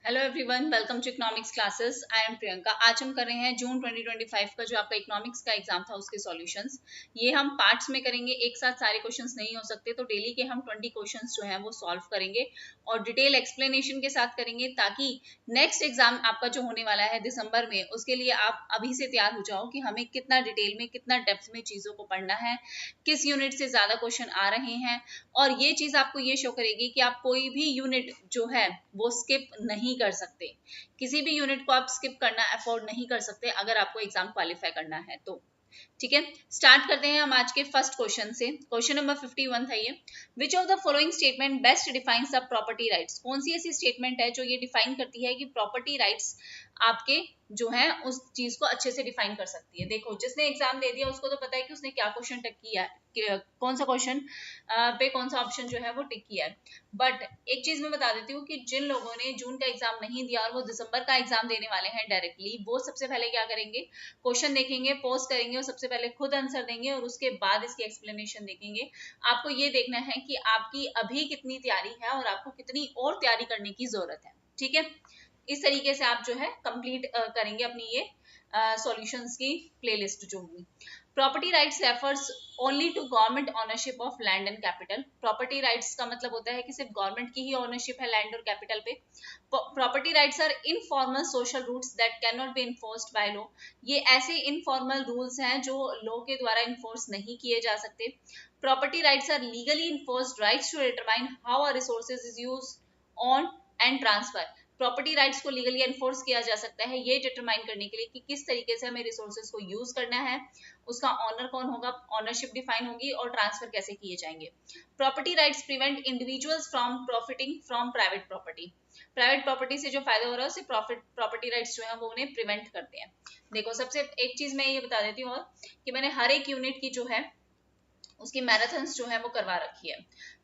Hello everyone, welcome to economics classes. I am Priyanka. आज हम कर रहे हैं जून 2025 का जो आपका इकोनॉमिक्स का एग्जाम था उसके सॉल्यूशंस। ये हम पार्ट्स में करेंगे, एक साथ सारे क्वेश्चंस नहीं हो सकते, तो डेली के हम 20 क्वेश्चंस जो हैं वो सॉल्व करेंगे और डिटेल एक्सप्लेनेशन के साथ करेंगे, ताकि नेक्स्ट एग्जाम आपका जो होने वाला है दिसंबर में, उसके लिए आप अभी से तैयार हो जाओ कि हमें कितना डिटेल में, कितना डेप्थ में चीज़ों को पढ़ना है, किस यूनिट से ज़्यादा क्वेश्चन आ रहे हैं। और ये चीज़ आपको ये शो करेगी कि आप कोई भी यूनिट जो है वो स्किप नहीं कर सकते। किसी भी यूनिट को आप स्किप करना अफोर्ड नहीं कर सकते अगर आपको एग्जाम क्वालिफाई करना है तो। ठीक है, स्टार्ट करते हैं हम आज के फर्स्ट क्वेश्चन से। क्वेश्चन नंबर 51 था ये। विच of the following statement best defines the property rights? कौन सी ऐसी स्टेटमेंट है जो ये डिफाइन करती है कि प्रॉपर्टी राइट्स आपके जो है उस चीज को अच्छे से डिफाइन कर सकती है। देखो, जिसने एग्जाम दे दिया उसको तो पता है कि उसने क्या क्वेश्चन टिक किया है, कौन सा क्वेश्चन पे कौन सा ऑप्शन जो है वो टिक किया है। बट एक चीज मैं बता देती हूँ कि जिन लोगों ने जून का एग्जाम नहीं दिया और वो दिसंबर का एग्जाम देने वाले हैं डायरेक्टली, वो सबसे पहले क्या करेंगे, क्वेश्चन देखेंगे, पॉज करेंगे और सबसे पहले खुद आंसर देंगे और उसके बाद इसकी एक्सप्लेनेशन देखेंगे। आपको ये देखना है कि आपकी अभी कितनी तैयारी है और आपको कितनी और तैयारी करने की जरूरत है। ठीक है, इस तरीके से आप जो है कंप्लीट करेंगे अपनी ये सॉल्यूशंस की प्लेलिस्ट जो होगी। Property rights refers only to government ownership of land and capital. Property rights का मतलब होता है कि सिर्फ गवर्नमेंट की ही ओनरशिप है लैंड और कैपिटल पे। Property rights are informal social rules that can not be enforced by law. ये ऐसे इनफॉर्मल रूल्स हैं जो लॉ के द्वारा इन्फोर्स नहीं किए जा सकते। Property rights are legally enforced rights to determine how a resources is used on and transfer. Property rights को लीगली एनफोर्स किया जा सकता है ये डिटरमाइन करने के लिए कि किस तरीके से हमें रिसोर्सेज को यूज करना है, उसका ऑनर कौन होगा, ऑनरशिप डिफाइन होगी और ट्रांसफर कैसे किए जाएंगे। Property rights prevent individuals from profiting from private property. Private property से जो फायदा हो रहा है उसे प्रॉपर्टी राइट्स जो है वो उन्हें प्रिवेंट करते हैं। देखो, सबसे एक चीज मैं ये बता देती हूँ और कि मैंने हर एक यूनिट की जो है उसकी मैराथन्स जो है वो करवा रखी है,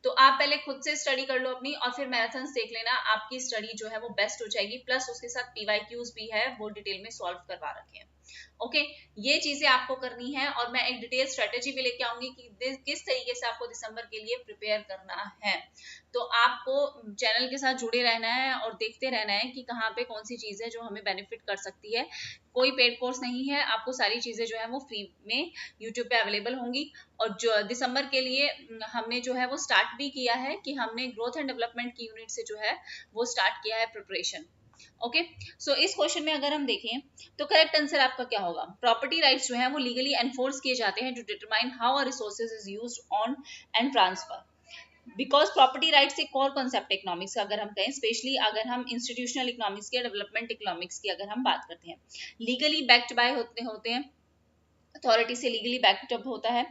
तो आप पहले खुद से स्टडी कर लो अपनी और फिर मैराथन्स देख लेना, आपकी स्टडी जो है वो बेस्ट हो जाएगी। प्लस उसके साथ पीवाईक्यूज भी है, वो डिटेल में सॉल्व करवा रखे हैं। ओके, ये चीजें आपको करनी है और मैं एक डिटेल स्ट्रेटेजी भी लेके आऊंगी कि किस तरीके से आपको दिसंबर के लिए प्रिपेयर करना है। तो आपको चैनल के साथ जुड़े रहना है और देखते रहना है कि कहाँ पे कौन सी चीज है जो हमें बेनिफिट कर सकती है। कोई पेड कोर्स नहीं है, आपको सारी चीजें जो है वो फ्री में यूट्यूब पे अवेलेबल होंगी। और जो दिसंबर के लिए हमने जो है वो स्टार्ट भी किया है कि हमने ग्रोथ एंड डेवलपमेंट की यूनिट से जो है वो स्टार्ट किया है प्रिपरेशन। ओके, सो इस क्वेश्चन में अगर हम देखें तो करेक्ट आंसर आपका क्या होगा? प्रॉपर्टी राइट्स जो है वो लीगली एनफोर्स किए जाते हैं to determine how a resources is used on and transfer. Because property rights एक और कॉन्सेप्ट इकोनॉमिक्स का अगर हम कहें, स्पेशली अगर हम इंस्टीट्यूशनल इकोनॉमिक्स की या डेवलपमेंट इकोनॉमिक्स की अगर हम बात करते हैं, लीगली बैक्ड बाय होते हैं, अथॉरिटी से लीगली बैकअप होता है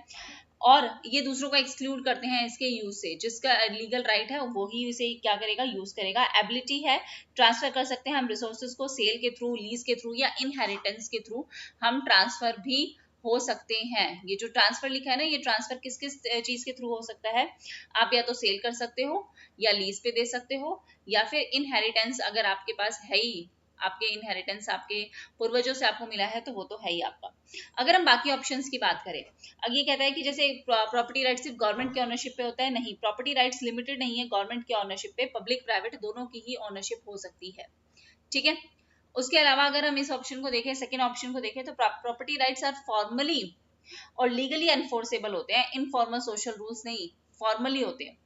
और ये दूसरों को एक्सक्लूड करते हैं इसके यूज से। जिसका लीगल राइट है वो ही इसे क्या करेगा, यूज करेगा। एबिलिटी है, ट्रांसफर कर सकते हैं हम रिसोर्सेज को सेल के थ्रू, लीज के थ्रू या इनहेरिटेंस के थ्रू हम ट्रांसफर भी हो सकते हैं। ये जो ट्रांसफर लिखा है ना, ये ट्रांसफर किस किस चीज के थ्रू हो सकता है? आप या तो सेल कर सकते हो या लीज पे दे सकते हो या फिर इनहेरिटेंस अगर आपके पास है ही, आपके इनहेरिटेंस आपके पूर्वजों से आपको मिला है तो वो तो है ही आपका। अगर हम बाकी ऑप्शंस की बात करें, अब ये कहता है कि जैसे प्रॉपर्टी राइट सिर्फ गवर्नमेंट के ऑनरशिप पे होता है, नहीं, प्रॉपर्टी राइट्स लिमिटेड नहीं है गवर्नमेंट के ऑनरशिप पे, पब्लिक प्राइवेट दोनों की ही ऑनरशिप हो सकती है। ठीक है, उसके अलावा अगर हम इस ऑप्शन को देखें, सेकेंड ऑप्शन को देखें, तो प्रॉपर्टी राइट्स आर फॉर्मली और लीगली एनफोर्सेबल होते हैं, इनफॉर्मल सोशल रूल्स नहीं, फॉर्मली होते हैं।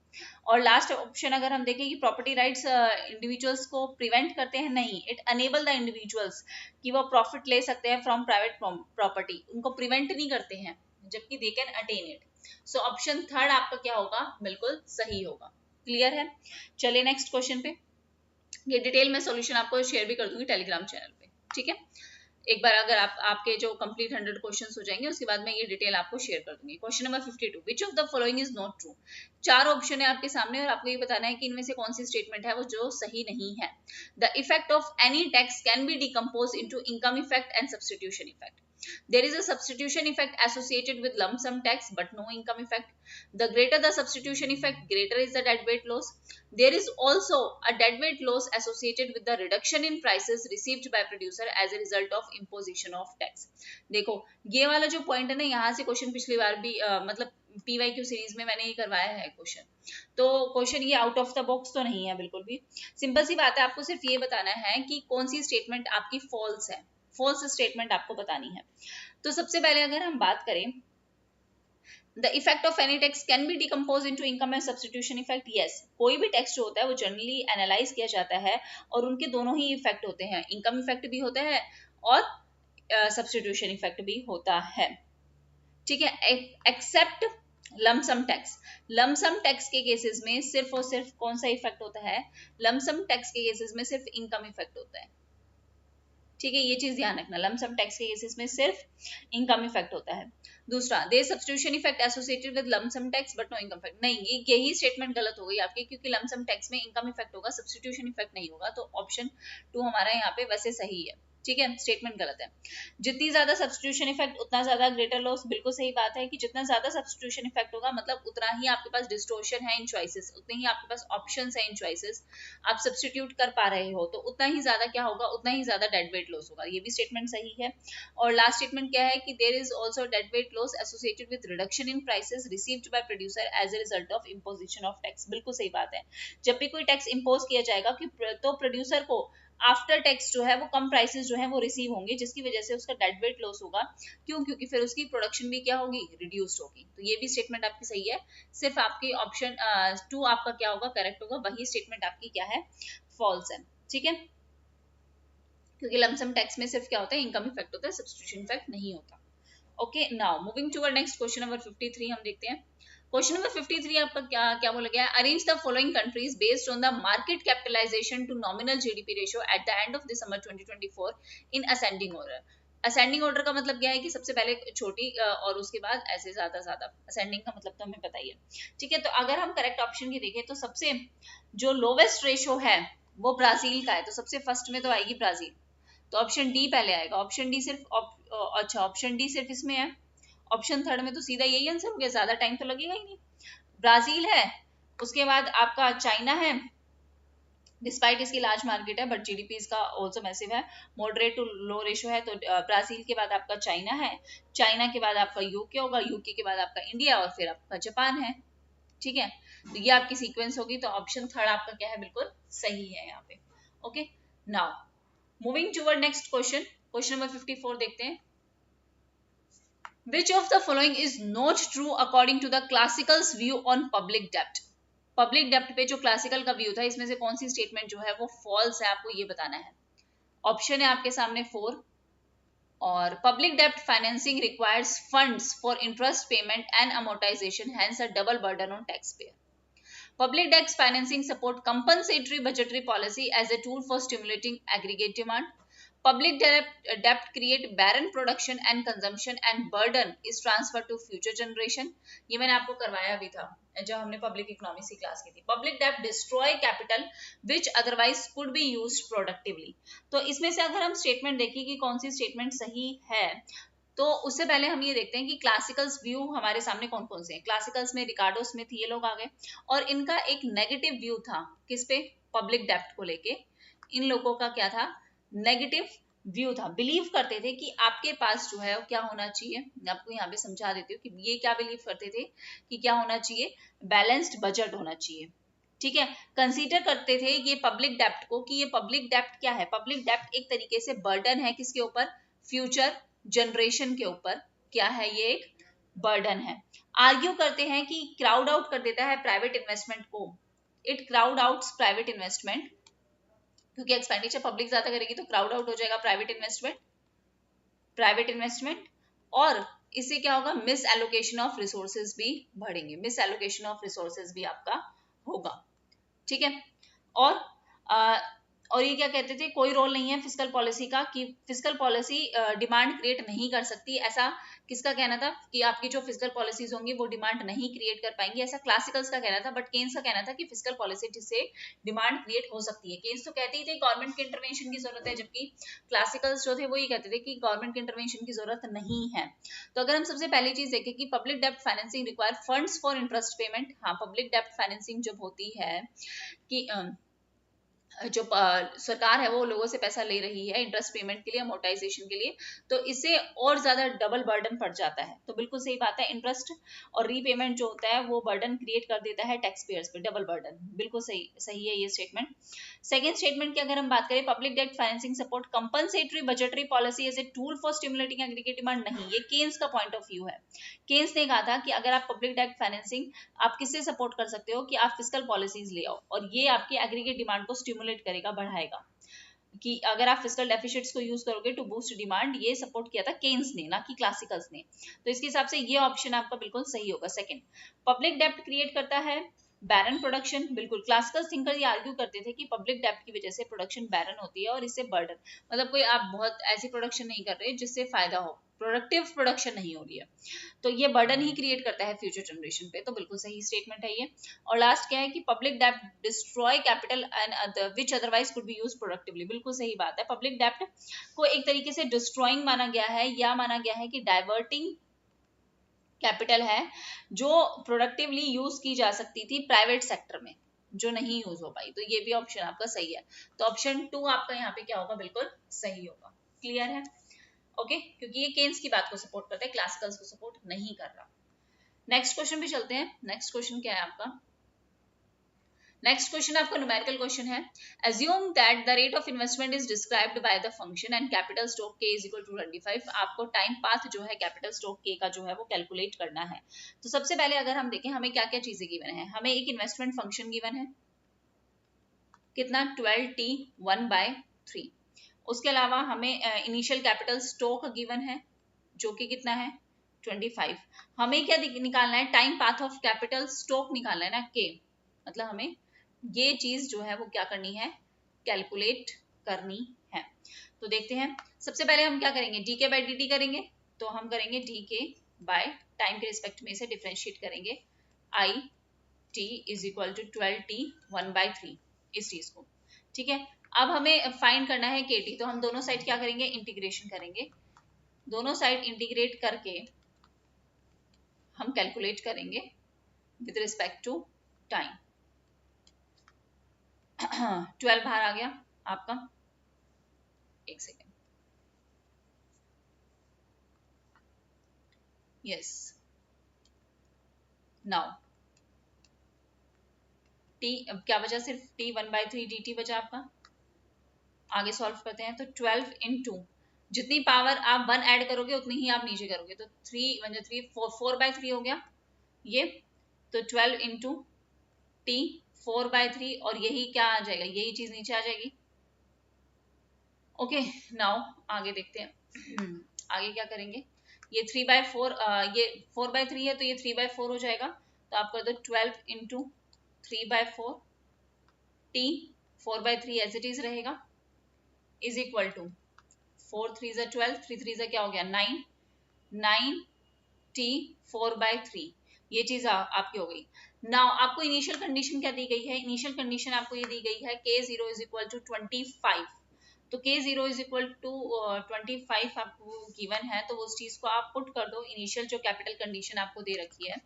और लास्ट ऑप्शन अगर हम देखें कि प्रॉपर्टी राइट्स इंडिविजुअल्स को प्रिवेंट करते हैं, नहीं, इट अनेबल द इंडिविजुअल्स कि वो प्रॉफिट ले सकते हैं फ्रॉम प्राइवेट प्रॉपर्टी, उनको प्रिवेंट नहीं करते हैं, जबकि they can attain it. So option third आपका क्या होगा, बिल्कुल सही होगा। क्लियर है? चलिए नेक्स्ट क्वेश्चन पे। ये डिटेल में सॉल्यूशन आपको शेयर भी कर दूंगी टेलीग्राम चैनल पे। ठीक है, एक बार अगर आपके जो कंप्लीट 100 क्वेश्चंस हो जाएंगे उसके बाद मैं ये डिटेल आपको शेयर कर दूंगी। Question number 52, which of the following is not true? चार ऑप्शन है आपके सामने और आपको ये बताना है कि इनमें से कौन सी स्टेटमेंट है वो जो सही नहीं है। The effect of any tax can be decompose into income effect and substitution effect. There is a substitution effect associated with lump sum tax but no income effect. The greater the substitution effect, greater is the deadweight loss. There is also a deadweight loss associated with the reduction in prices received by producer as a result of imposition of tax. देखो, ये वाला जो point है ना, यहाँ से question पिछली बार भी मतलब PYQ सीरीज में मैंने ये करवाया है क्वेश्चन। तो क्वेश्चन ये आउट ऑफ द बॉक्स तो नहीं है बिल्कुल भी, सिंपल सी बात है, आपको सिर्फ ये बताना है कि कौन सी स्टेटमेंट आपकी फॉल्स है, फॉल्स स्टेटमेंट आपको बतानी है। तो सबसे पहले अगर हम बात करें, The effect of any text can be decomposed into income and substitution effect. Yes, कोई भी टेक्स्ट जो होता है वो जनरली एनालाइज किया जाता है और उनके दोनों ही इफेक्ट होते हैं, इनकम इफेक्ट भी होता है और सब्सटीट्यूशन इफेक्ट भी होता है, ठीक है, except lump sum tax. Lump sum tax के केसेस में सिर्फ और सिर्फ कौन सा इफेक्ट होता है, लमसम टैक्स के केसेस में सिर्फ इनकम इफेक्ट होता है, ठीक है, ये चीज ध्यान रखना, लमसम टैक्स के केसेस में सिर्फ इनकम इफेक्ट होता है। दूसरा, there substitution effect associated with lump sum tax but no income effect, नहीं, यही स्टेटमेंट गलत हो गई आपकी, क्योंकि लमसम टैक्स में इनकम इफेक्ट होगा, सब्स्टिट्यूशन इफेक्ट नहीं होगा, तो ऑप्शन 2 हमारा यहाँ पे वैसे सही है, ठीक है, स्टेटमेंट गलत है। जितनी ज्यादा सब्स्टिट्यूशन इफेक्ट उतना ज्यादा ग्रेटर लॉस, बिल्कुल सही बात है कि जितना ज्यादा सब्स्टिट्यूशन इफेक्ट होगा मतलब उतना ही आपके पास डिस्टोर्शन है इन चॉइसेस, उतने ही आपके पास ऑप्शंस है इन चॉइसेस, आप सब्स्टिट्यूट कर पा रहे हो तो उतना ही ज्यादा क्या होगा, उतना ही ज्यादा डेड वेट लॉस होगा, ये भी स्टेटमेंट सही है। और लास्ट स्टेटमेंट क्या है कि there is also dead weight loss associated with reduction in prices received by producer as a result of imposition of tax, बिल्कुल सही बात है, जब भी कोई टैक्स इंपोज किया जाएगा तो प्रोड्यूसर को आफ्टर टैक्स जो है वो कम प्राइसेस जो है वो रिसीव होंगे, जिसकी वजह से उसका डेड वेट लॉस होगा, क्यों, क्योंकि फिर उसकी प्रोडक्शन भी क्या होगी, रिड्यूस्ड होगी, तो ये भी स्टेटमेंट आपकी सही है, सिर्फ आपकी ऑप्शन 2 आपका क्या होगा, करेक्ट होगा, वही स्टेटमेंट आपकी क्या है, फॉल्स है, ठीक है, क्योंकि लमसम टैक्स में सिर्फ क्या होता है, इनकम इफेक्ट होता है, सब्स्टिट्यूशन इफेक्ट नहीं होता। Okay, now moving to our next question number 53 हम देखते हैं। क्वेश्चन नंबर 53 आपका क्या बोला गया है, arrange the following countries based on the market capitalization to nominal GDP ratio at the end of December 2024 in ascending order. Ascending order का मतलब क्या है कि सबसे पहले छोटी और उसके बाद ऐसे ज्यादा ज्यादा, असेंडिंग का मतलब तो हमें पता ही है, ठीक है। तो अगर हम करेक्ट ऑप्शन की देखें तो सबसे जो लोवेस्ट रेशियो है वो ब्राजील का है, तो सबसे फर्स्ट में तो आएगी ब्राजील, तो ऑप्शन डी पहले आएगा, ऑप्शन डी सिर्फ अच्छा ऑप्शन डी सिर्फ इसमें है, ऑप्शन थर्ड में तो सीधा यही आंसर हो गया, ज्यादा टाइम तो लगेगा ही नहीं, ब्राजील है, उसके बाद आपका चाइना है, डिस्पाइट इसकी लार्ज मार्केट है बट जीडीपी इसका ऑल्सो मैसिव है, मॉडरेट टू लो रेशियो है, तो ब्राजील के बाद आपका चाइना है, चाइना के बाद आपका यूके होगा, यूके के बाद आपका इंडिया और फिर आपका जापान है, ठीक है, तो ये आपकी सीक्वेंस होगी, तो ऑप्शन थर्ड आपका क्या है, बिल्कुल सही है यहाँ पे। Okay, now moving toward next question, question number 54 देखते हैं। Which of the following is not true according to the classical's view on public debt? Public डेप्ट पे जो क्लासिकल का व्यू था इसमें से कौन सी स्टेटमेंट जो है वो फॉल्स है, आपको ये बताना है। ऑप्शन है आपके सामने 4, और पब्लिक डेप्ट financing requires funds for interest payment and amortization, hence a double burden on taxpayer. Public debt financing support compensatory budgetary policy as a tool for stimulating aggregate demand. Public debt create barren production and consumption and burden is transferred to future generation. ये मैंने आपको करवाया भी था जब हमने public economics की class की थी। Public debt destroy capital which otherwise could be used productively. तो इसमें से अगर हम स्टेटमेंट देखें कि कौन सी स्टेटमेंट सही है, तो उससे पहले हम ये देखते हैं कि क्लासिकल्स व्यू हमारे सामने कौन कौन से हैं। क्लासिकल्स में रिकार्डो स्मिथ ये लोग आ गए, और इनका एक नेगेटिव व्यू था किस पे, पब्लिक डेप्ट को लेके। इन लोगों का क्या था, नेगेटिव व्यू था, बिलीव करते थे कि आपके पास जो है क्या होना चाहिए, मैं आपको यहाँ पे समझा देती हूँ कि ये क्या बिलीव करते थे कि क्या होना चाहिए, बैलेंस्ड बजट होना चाहिए, ठीक है। कंसीडर करते थे ये पब्लिक डेप्ट को कि ये पब्लिक डेप्ट क्या है, पब्लिक डेप्ट एक तरीके से बर्डन है किसके ऊपर, फ्यूचर जनरेशन के ऊपर, क्या है ये एक बर्डन है। आर्ग्यू करते हैं कि क्राउड आउट कर देता है प्राइवेट इन्वेस्टमेंट को, it crowd outs private investment, क्योंकि एक्सपेंडिचर पब्लिक ज्यादा करेगी तो क्राउड आउट हो जाएगा प्राइवेट इन्वेस्टमेंट, और इससे क्या होगा, मिस एलोकेशन ऑफ रिसोर्सेज भी बढ़ेंगे, मिस एलोकेशन ऑफ रिसोर्सेज भी आपका होगा, ठीक है। और ये क्या कहते थे, कोई रोल नहीं है फिस्कल पॉलिसी का, कि फिस्कल पॉलिसी डिमांड क्रिएट नहीं कर सकती, ऐसा किसका कहना था कि आपकी जो फिस्कल पॉलिसीज होंगी वो डिमांड नहीं क्रिएट कर पाएंगी, ऐसा क्लासिकल्स का कहना था। बट केन्स का कहना था कि फिस्कल पॉलिसी से डिमांड क्रिएट हो सकती है। केन्स तो कहते ही थे गवर्नमेंट के इंटरवेंशन की जरूरत है, जबकि क्लासिकल्स जो थे वो ये कहते थे कि गवर्नमेंट के इंटरवेंशन की जरूरत नहीं है। तो अगर हम सबसे पहली चीज देखें कि पब्लिक डेप्ट financing require funds for interest payment, हाँ पब्लिक डेप्ट फाइनेंसिंग जब होती है कि जो सरकार है वो लोगों से पैसा ले रही है इंटरेस्ट पेमेंट के लिए, अमोर्टाइजेशन के लिए, तो इससे और ज्यादा डबल बर्डन पड़ जाता है। तो बिल्कुल सही बात है, इंटरेस्ट और रीपेमेंट जो होता है वो बर्डन क्रिएट कर देता है टैक्स पेयर्स पे, डबल बर्डन। बिल्कुल सही सही है ये स्टेटमेंट। सेकेंड स्टेटमेंट की अगर हम बात करें, public debt financing support compensatory budgetary policy as a tool for stimulating aggregate demand, नहीं, ये केन्स का पॉइंट ऑफ व्यू है। केन्स ने कहा था कि अगर आप पब्लिक डेट फाइनेंसिंग आप किससे सपोर्ट कर सकते हो, कि आप फिस्कल पॉलिसीज ले आओ, और ये आपकी एग्रीगेट डिमांड को स्टिमुलेट करेगा, बढ़ाएगा, कि अगर आप फिस्कल डेफिसिट्स को यूज करोगे टू बूस्ट डिमांड। ये सपोर्ट किया था केन्स ने, ना कि क्लासिकल्स ने। तो इसके हिसाब से ये ऑप्शन आपका बिल्कुल सही होगा, सेकंड। पब्लिक डेप्ट क्रिएट करता है बैरन प्रोडक्शन, बिल्कुल क्लासिकल थिंकर ये आर्ग्यू करते थे कि पब्लिक डेप्ट की वजह से प्रोडक्शन बैरन होती है और इससे बर्डन, मतलब कोई आप बहुत ऐसी प्रोडक्शन नहीं कर रहे जिससे फायदा हो, प्रोडक्टिव प्रोडक्शन नहीं हो रही है, तो ये बर्डन ही क्रिएट करता है फ्यूचर जनरेशन पे। तो बिल्कुल सही स्टेटमेंट है ये। और लास्ट क्या है कि पब्लिक डेप्ट destroy capital and which otherwise could be use productively, बिल्कुल सही बात है। पब्लिक डेप्ट को एक तरीके से डिस्ट्रॉइंग माना गया है, या माना गया है कि डाइवर्टिंग कैपिटल है जो प्रोडक्टिवली यूज की जा सकती थी प्राइवेट सेक्टर में, जो नहीं यूज हो पाई। तो ये भी ऑप्शन आपका सही है। तो ऑप्शन 2 आपका यहाँ पे क्या होगा, बिल्कुल सही होगा। क्लियर है? ओके, क्योंकि ये केन्स की बात को सपोर्ट करता है, क्लासिकल्स को सपोर्ट नहीं कर रहा। नेक्स्ट क्वेश्चन पे चलते हैं। नेक्स्ट क्वेश्चन क्या है आपका? नेक्स्ट क्वेश्चन आपका न्यूमेरिकल क्वेश्चन है। Assume that the rate of investment is described by the function and capital stock k is equal to 25। आपको टाइम पाथ जो है कैपिटल स्टॉक k का जो है वो कैलकुलेट करना है। तो सबसे पहले अगर हम देखें हमें क्या क्या चीजें गिवन है, हमें एक इन्वेस्टमेंट फंक्शन गिवन है, कितना, 12t 1/3। उसके अलावा हमें इनिशियल कैपिटल स्टॉक गिवन है जो कि कितना है 25। हमें क्या निकालना है, time path of capital stock निकालना है ना, के, मतलब हमें ये चीज जो है वो क्या करनी है, कैलकुलेट करनी है। तो देखते हैं, सबसे पहले हम क्या करेंगे, डी के बाई डी टी करेंगे। तो हम करेंगे डी के बाय टाइम के रिस्पेक्ट में इसे डिफरेंशिएट करेंगे, I T is equal to 12t 1/3, इस चीज को, ठीक है। अब हमें फाइंड करना है के टी, तो हम दोनों साइड क्या करेंगे, इंटीग्रेशन करेंगे। दोनों साइड इंटीग्रेट करके हम कैलकुलेट करेंगे विद रिस्पेक्ट टू टाइम। 12 बाहर आ गया आपका, एक सेकेंड, यस, नाउ टी, अब क्या बचा, सिर्फ टी 1/3 डी टी बचा आपका। आगे सॉल्व करते हैं। तो 12 इंटू, जितनी पावर आप 1 ऐड करोगे उतनी ही आप नीचे करोगे, तो 3 1 3 4/3 हो गया ये। तो 12 इंटू टी 4/3, और यही क्या आ जाएगा, यही चीज नीचे आ जाएगी। ओके, नाउ आगे देखते हैं। आगे क्या करेंगे, ये 3/4, ये 4/3 है तो ये 3/4 हो जाएगा। तो आप कर दो 12 into 3/4, T 4/3 as it is रहेगा, इज इक्वल टू 4 3 12, 3 3 क्या हो गया 9, 9 टी 4/3, ये चीज आपकी हो गई। नाउ आपको इनिशियल कंडीशन क्या दी गई है, इनिशियल कंडीशन आपको ये दी गई है k0 इज इक्वल टू 25। तो k0 इज इक्वल टू 25 आपको गिवन है, तो उस चीज को आप पुट कर दो। इनिशियल जो कैपिटल कंडीशन आपको दे रखी है,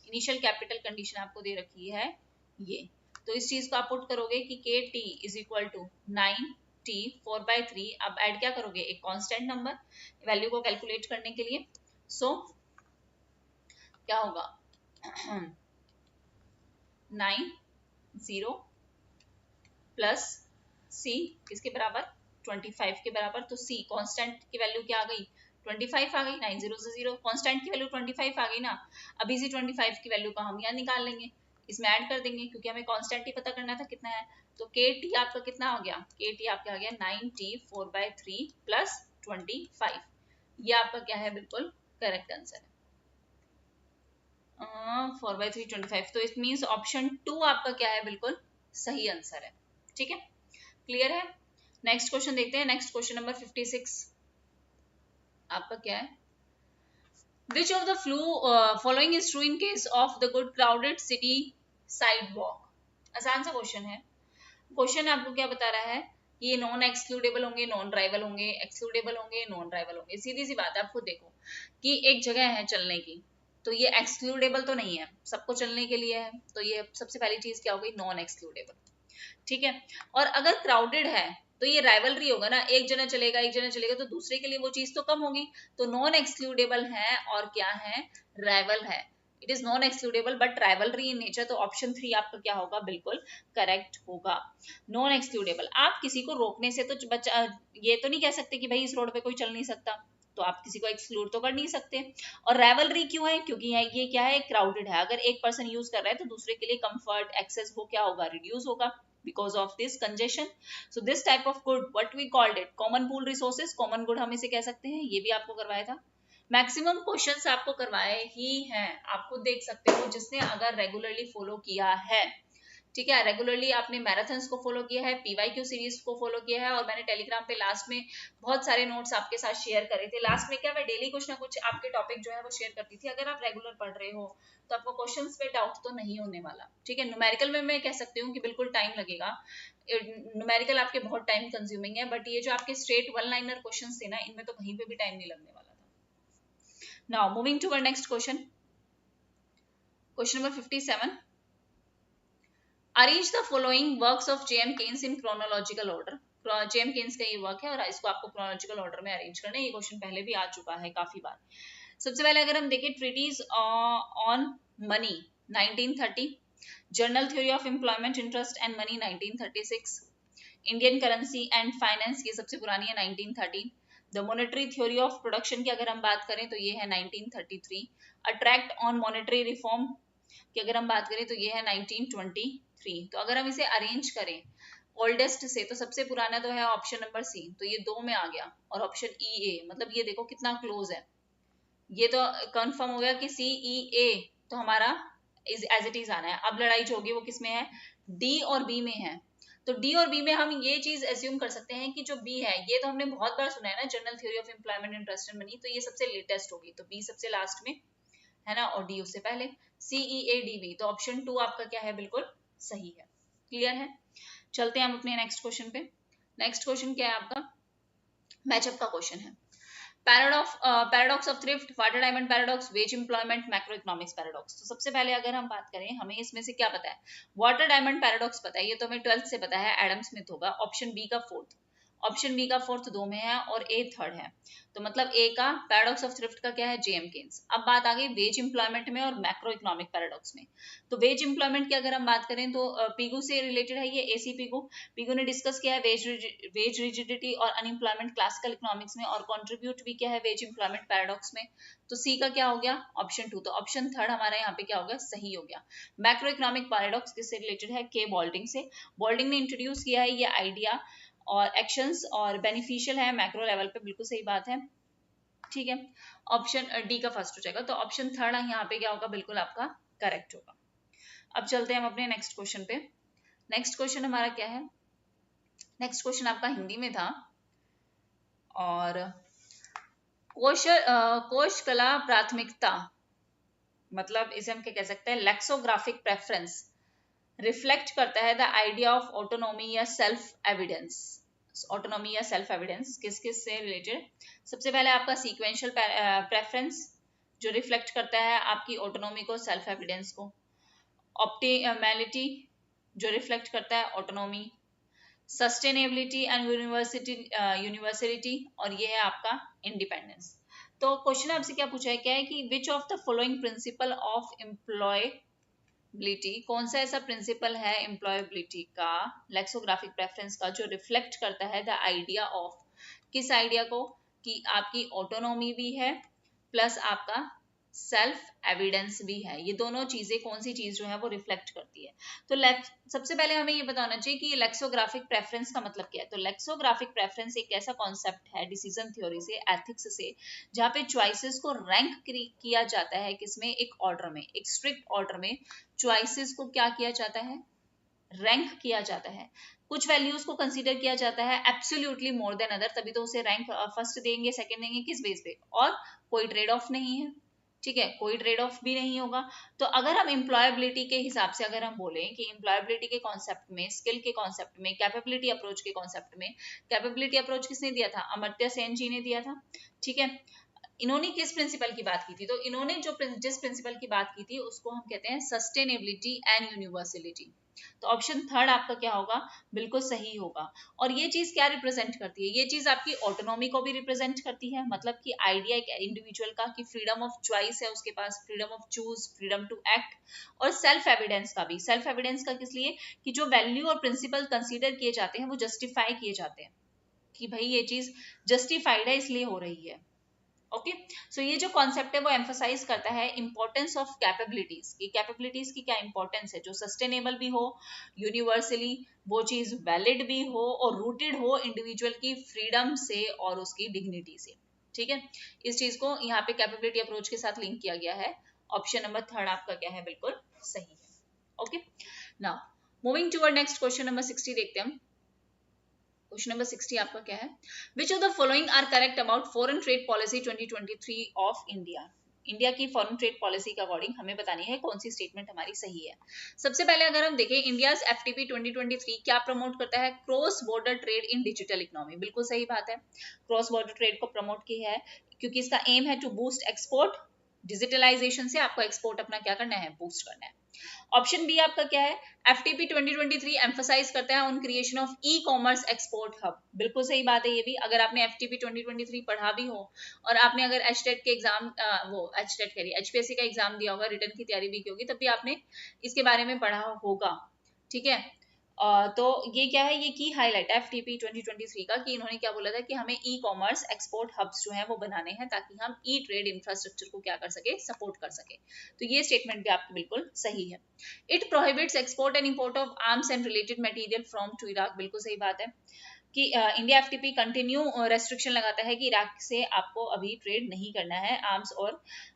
इनिशियल कैपिटल कंडीशन आपको दे रखी है ये, तो इस चीज को आप पुट करोगे कि के T is equal to 9t 4/3। अब ऐड क्या करोगे, एक कांस्टेंट नंबर, वैल्यू को कैलकुलेट करने के लिए। सो क्या होगा 90 प्लस सी किसके बराबर, 25 के बराबर। तो सी कांस्टेंट की वैल्यू क्या आ गई, 25 आ गई। 90 से 0, कांस्टेंट की वैल्यू 25 आ गई ना। अब इसी 25 की वैल्यू को हम यहाँ निकाल लेंगे, इसमें ऐड कर देंगे, क्योंकि हमें कांस्टेंट ही पता करना था कितना है। तो के टी आपका कितना हो गया, के टी आपका आ गया 9t 4/3 प्लस 25। ये आपका क्या है, बिल्कुल करेक्ट आंसर है, 4/3 25। तो इट मीन्स ऑप्शन 2 आपका क्या है, बिल्कुल सही आंसर है, ठीक है। क्लियर है? नेक्स्ट क्वेश्चन देखते हैं। नेक्स्ट क्वेश्चन नंबर 56 आपका क्या है, which of the following is true in case of the good crowded city side walk. आसान सा क्वेश्चन है। क्वेश्चन आपको क्या बता रहा है, ये नॉन एक्सक्लूडेबल होंगे, नॉन ड्राइवल होंगे, एक्सक्लूडेबल होंगे, नॉन ड्राइवल होंगे। सीधी सी बात है, आप खुद देखो कि एक जगह है चलने की, तो ये एक्सक्लूडेबल तो नहीं है, सबको चलने के लिए है, तो ये सबसे पहली चीज क्या हो गई, नॉन एक्सक्लूडेबल। ठीक है। और अगर क्राउडेड है तो ये राइवलरी होगा ना, एक जना चलेगा एक जना चलेगा, तो दूसरे के लिए वो चीज तो कम होगी, तो नॉन एक्सक्लूडेबल है और क्या है, राइवल है। It is non excludable but rivalry in nature, तो ऑप्शन 3 आपका क्या होगा, बिल्कुल करेक्ट होगा। नॉन एक्सक्लूडेबल, आप किसी को रोकने से तो बचा, ये तो नहीं कह सकते कि भाई इस रोड पे कोई चल नहीं सकता, तो आप किसी को एक्सक्लूड तो कर नहीं सकते। और राइवलरी क्यों है, क्योंकि ये क्या है, क्राउडेड है, अगर एक पर्सन यूज कर रहा है तो दूसरे के लिए कंफर्ट एक्सेस वो क्या होगा, रिड्यूस होगा because of this congestion. So this type of good, what we called it, common pool resources, common good हम इसे कह सकते हैं। ये भी आपको करवाया था। मैक्सिमम क्वेश्चंस आपको करवाए ही हैं, आप खुद देख सकते हो, जिसने अगर रेगुलरली फॉलो किया है, ठीक है, रेगुलरली आपने मैराथन्स को फॉलो किया है, पीवाईक्यू सीरीज को फॉलो किया है, और मैंने टेलीग्राम पे लास्ट में बहुत सारे नोट्स आपके साथ शेयर करे थे। लास्ट में क्या, मैं डेली कुछ ना कुछ आपके टॉपिक जो है वो शेयर करती थी। अगर आप रेगुलर पढ़ रहे हो तो आपको क्वेश्चंस पे डाउट तो नहीं होने वाला, ठीक है। न्यूमेरिकल में मैं कह सकती हूँ कि बिल्कुल टाइम लगेगा, न्यूमेरिकल आपके बहुत टाइम कंज्यूमिंग है, बट ये जो आपके स्ट्रेट वन लाइनर क्वेश्चंस थे ना, इनमें तो कहीं पे भी टाइम नहीं लगने वाला था। Now moving to our next question, question number 57, arrange the following works of J M Keynes in chronological order. J M Keynes का ये वर्क है और इसको आपको क्रोनोलॉजिकल ऑर्डर में अरेंज करना है। ये क्वेश्चन पहले भी आ चुका है काफी बार। सबसे पहले अगर हम देखें, treatise on money 1930, general theory of employment interest and money 1936, Indian currency and finance ये सबसे पुरानी है 1913, the monetary theory of production की अगर हम बात करें तो ये है 1933, अट्रैक्ट ऑन मॉनेटरी रिफॉर्म की अगर हम बात करें तो ये है 1923। तो अगर हम इसे अरेंज करें ओल्डेस्ट से, तो सबसे पुराना तो है ऑप्शन नंबर सी, तो ये 2 में आ गया, और ऑप्शन ई ए, मतलब ये देखो कितना क्लोज है, ये तो कंफर्म हो गया कि सी ई ए तो हमारा एज इट इज आना है। अब लड़ाई जो होगी वो किसमें है, डी और बी में है। तो डी और बी में हम ये चीज एज्यूम कर सकते हैं कि जो बी है, ये तो हमने बहुत बार सुना है ना, general theory of employment interest and money, तो ये सबसे लेटेस्ट होगी, तो बी सबसे लास्ट में है ना, और डी उससे पहले, सी ई ए डी बी, तो ऑप्शन 2 आपका क्या है, बिल्कुल सही है। क्लियर है। चलते हैं हम अपने नेक्स्ट क्वेश्चन पे। नेक्स्ट क्वेश्चन क्या है आपका, मैचअप का क्वेश्चन है। Paradox of thrift, water diamond paradox, veg employment, macro economics paradox. तो सबसे पहले अगर हम बात करें, हमें इसमें से क्या पता है, वाटर डायमंड पैराडॉक्स पता है, ये तो हमें 12th से पता है, एडम स्मिथ होगा। ऑप्शन बी का फोर्थ, ऑप्शन बी का फोर्थ 2 में है और ए थर्ड है, तो मतलब ए का पैराडॉक्स ऑफ थ्रिफ्ट का क्या है, जेएम केन्स। अब बात आ गई वेज एम्प्लॉयमेंट में और मैक्रो इकोनॉमिक पैराडॉक्स में। तो वेज एम्प्लॉयमेंट की अगर हम बात करें तो पीगू से रिलेटेड है ये, एसी पीगू। पीगू ने डिस्कस किया है वेज रिजिडिटी और अनएम्प्लॉयमेंट क्लासिकल इकोनॉमिक्स में, और कंट्रीब्यूट भी किया है वेज एम्प्लॉयमेंट पैराडॉक्स में। तो सी का क्या हो गया, ऑप्शन 2, तो ऑप्शन थर्ड हमारा यहाँ पे क्या हो गया, सही हो गया। मैक्रो इकोनॉमिक पैराडॉक्स किससे रिलेटेड है, के बॉल्डिंग से। बॉल्डिंग ने इंट्रोड्यूस किया है ये आइडिया और एक्शंस, और बेनिफिशियल है मैक्रो लेवल पे, बिल्कुल सही बात है, ठीक है। ऑप्शन डी का फर्स्ट हो जाएगा, तो ऑप्शन थर्ड यहाँ पे क्या होगा, बिल्कुल आपका करेक्ट होगा। अब चलते हैं हम अपने नेक्स्ट क्वेश्चन पे। नेक्स्ट क्वेश्चन हमारा क्या है, नेक्स्ट क्वेश्चन आपका हिंदी में था, और कोश कला प्राथमिकता, मतलब इसे हम क्या कह सकते हैं, लेक्सोग्राफिक प्रेफरेंस रिफ्लेक्ट करता है द आइडिया ऑफ ऑटोनॉमी या सेल्फ एविडेंस। ऑटोनॉमी या सेल्फ एविडेंस किस किस से रिलेटेड, सबसे पहले आपका सीक्वेंशियल प्रेफरेंस जो रिफ्लेक्ट करता है आपकी ऑटोनॉमी को, सेल्फ एविडेंस को। ऑप्टिमैलिटी जो रिफ्लेक्ट करता है ऑटोनॉमी। सस्टेनेबिलिटी एंड यूनिवर्सलिटी, और ये है आपका इंडिपेंडेंस। तो क्वेश्चन आपसे क्या पूछा है, क्या है कि विच of the following principle of employability, कौन सा ऐसा प्रिंसिपल है एम्प्लॉयबिलिटी का, लेक्सोग्राफिक प्रेफरेंस का, जो रिफ्लेक्ट करता है द आइडिया ऑफ, किस आइडिया को, कि आपकी ऑटोनॉमी भी है प्लस आपका सेल्फ एविडेंस भी है। ये दोनों चीजें कौन सी चीज जो है वो रिफ्लेक्ट करती है। तो सबसे पहले हमें ये बताना चाहिए कि लेक्सोग्राफिक प्रेफरेंस का मतलब क्या है। तो लेक्सोग्राफिक प्रेफरेंस एक ऐसा कॉन्सेप्ट है डिसीजन थ्योरी से, एथिक्स से, जहाँ पे चॉइसेस को रैंक किया जाता है, किसमें, एक ऑर्डर में, एक स्ट्रिक्ट ऑर्डर में चॉइसेस को क्या किया जाता है, रैंक किया जाता है। कुछ वैल्यूज को कंसीडर किया जाता है एब्सोल्युटली मोर देन अदर, तभी तो उसे रैंक फर्स्ट देंगे, सेकंड देंगे, किस बेस पे, और कोई ट्रेड ऑफ नहीं है, ठीक है, कोई ट्रेड ऑफ भी नहीं होगा। तो अगर हम एम्प्लॉयबिलिटी के हिसाब से अगर हम बोलें कि एम्प्लॉयबिलिटी के कॉन्सेप्ट में, स्किल के कॉन्सेप्ट में, कैपेबिलिटी अप्रोच के कॉन्सेप्ट में, कैपेबिलिटी अप्रोच किसने दिया था, अमर्त्य सेन जी ने दिया था, ठीक है। इन्होंने किस प्रिंसिपल की बात की थी, तो इन्होंने जो जिस प्रिंसिपल की बात की थी उसको हम कहते हैं सस्टेनेबिलिटी एंड यूनिवर्सलिटी। तो ऑप्शन थर्ड आपका क्या होगा, बिल्कुल सही होगा। और ये चीज क्या रिप्रेजेंट करती है, ये चीज आपकी ऑटोनॉमी को भी रिप्रेजेंट करती है, मतलब कि आइडिया एक इंडिविजुअल का कि फ्रीडम ऑफ चॉइस है उसके पास, freedom of choose, freedom to act, और सेल्फ एविडेंस का भी। सेल्फ एविडेंस का किस लिए, कि जो वैल्यू और प्रिंसिपल कंसीडर किए जाते हैं वो जस्टिफाई किए जाते हैं कि भाई ये चीज जस्टिफाइड है इसलिए हो रही है। ओके, सो ये जो कॉन्सेप्ट है वो एम्फोसाइज करता है इंपॉर्टेंस ऑफ कैपेबिलिटीज की। कैपेबिलिटीज की क्या इंपॉर्टेंस है, जो सस्टेनेबल भी हो, यूनिवर्सली वो चीज वैलिड भी हो और रूटेड हो इंडिविजुअल की फ्रीडम से और उसकी डिग्निटी से। ठीक है, इस चीज को यहाँ पे कैपेबिलिटी अप्रोच के साथ लिंक किया गया है। ऑप्शन नंबर थर्ड आपका क्या है, बिल्कुल सही है। Okay, now moving to next question number 60 देखते हैं हम। क्वेश्चन नंबर 60 आपका क्या है, which of the following are correct about foreign trade policy 2023 of India. India की फॉरेन ट्रेड पॉलिसी के अकॉर्डिंग हमें बतानी है कौन सी स्टेटमेंट हमारी सही है। सबसे पहले अगर हम देखें, इंडिया एफटीपी 2023 क्या प्रमोट करता है, cross border trade in digital economy. बिल्कुल सही बात है, क्रॉस बॉर्डर ट्रेड को प्रमोट किया है क्योंकि इसका एम है टू बूस्ट एक्सपोर्ट। डिजिटलाइजेशन से आपको एक्सपोर्ट अपना क्या करना है, बूस्ट करना है। ऑप्शन बी आपका क्या है, एफटीपी 2023 एम्फसाइज करता है on creation of e commerce export hub. बिल्कुल सही बात है ये भी। अगर आपने एफटीपी 2023 पढ़ा भी हो और आपने अगर एचटेट के एग्जाम वो एचटेट कह रही है एचपीएससी का एग्जाम दिया होगा, रिटर्न की तैयारी भी की होगी, तब भी आपने इसके बारे में पढ़ा होगा। ठीक है, तो ये क्या है, ये की हाईलाइट है एफटीपी 2023 का, कि इन्होंने क्या बोला था कि हमें ई कॉमर्स एक्सपोर्ट हब्स जो है वो बनाने हैं ताकि हम ई ट्रेड इंफ्रास्ट्रक्चर को क्या कर सके, सपोर्ट कर सके। तो ये स्टेटमेंट भी आपकी बिल्कुल सही है। It prohibits export and import of arms and related material from to Iraq. बिल्कुल सही बात है कि इंडिया एफटीपी कंटिन्यू रेस्ट्रिक्शन लगाता है कि इराक से आपको अभी ट्रेड नहीं करना है आर्म्स और